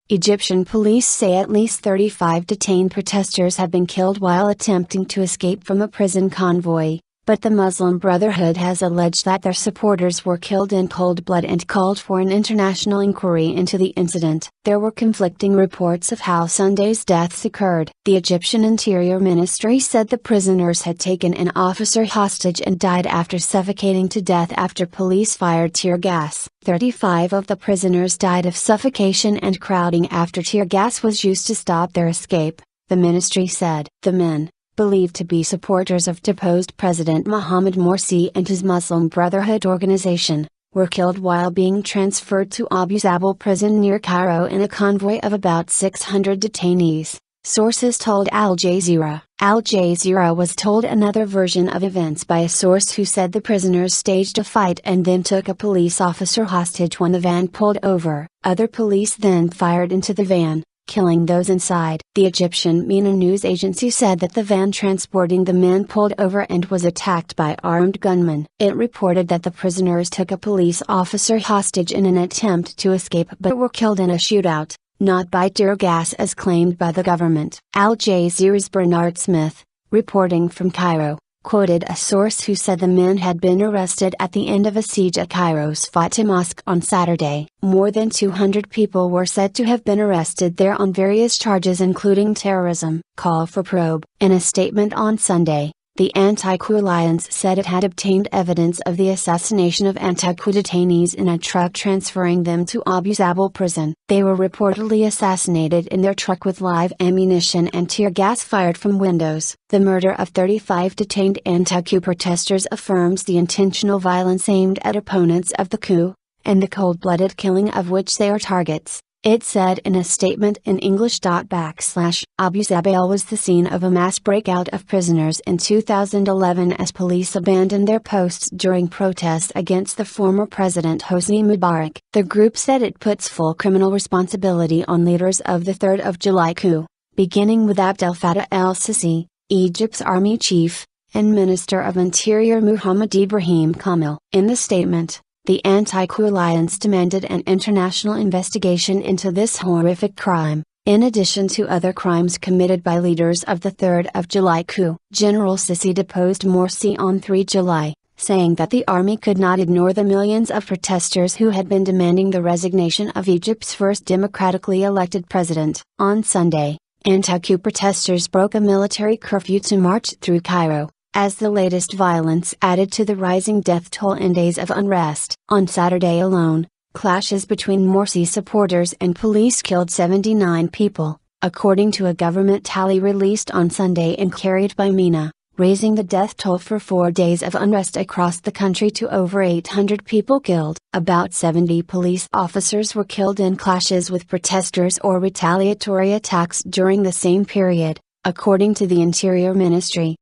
Egyptian police say at least 35 detained protesters have been killed while attempting to escape from a prison convoy, but the Muslim Brotherhood has alleged that their supporters were killed in cold blood and called for an international inquiry into the incident. There were conflicting reports of how Sunday's deaths occurred. The Egyptian Interior Ministry said the prisoners had taken an officer hostage and died after suffocating to death after police fired tear gas. 35 of the prisoners died of suffocation and crowding after tear gas was used to stop their escape, the ministry said. The men, believed to be supporters of deposed President Mohamed Morsi and his Muslim Brotherhood organization, were killed while being transferred to Abu Zaabal prison near Cairo in a convoy of about 600 detainees, sources told Al Jazeera. Al Jazeera was told another version of events by a source who said the prisoners staged a fight and then took a police officer hostage when the van pulled over. Other police then fired into the van, killing those inside. The Egyptian MENA news agency said that the van transporting the men pulled over and was attacked by armed gunmen. It reported that the prisoners took a police officer hostage in an attempt to escape but were killed in a shootout, not by tear gas as claimed by the government. Al Jazeera's Bernard Smith, reporting from Cairo, quoted a source who said the men had been arrested at the end of a siege at Cairo's Fatah Mosque on Saturday. More than 200 people were said to have been arrested there on various charges including terrorism. Call for probe. In a statement on Sunday, the anti-coup alliance said it had obtained evidence of the assassination of anti-coup detainees in a truck transferring them to Abu Zaabal prison. They were reportedly assassinated in their truck with live ammunition and tear gas fired from windows. The murder of 35 detained anti-coup protesters affirms the intentional violence aimed at opponents of the coup, and the cold-blooded killing of which they are targets, it said in a statement in English. Abu Zaabal was the scene of a mass breakout of prisoners in 2011 as police abandoned their posts during protests against the former President Hosni Mubarak. The group said it puts full criminal responsibility on leaders of the 3rd of July coup, beginning with Abdel Fattah el-Sisi, Egypt's army chief, and Minister of Interior Muhammad Ibrahim Kamil. In the statement, the anti-coup alliance demanded an international investigation into this horrific crime, in addition to other crimes committed by leaders of the 3rd of July coup. General Sisi deposed Morsi on 3 July, saying that the army could not ignore the millions of protesters who had been demanding the resignation of Egypt's first democratically elected president. On Sunday, anti-coup protesters broke a military curfew to march through Cairo, as the latest violence added to the rising death toll in days of unrest. On Saturday alone, clashes between Morsi supporters and police killed 79 people, according to a government tally released on Sunday and carried by MENA, raising the death toll for 4 days of unrest across the country to over 800 people killed. About 70 police officers were killed in clashes with protesters or retaliatory attacks during the same period, according to the Interior Ministry.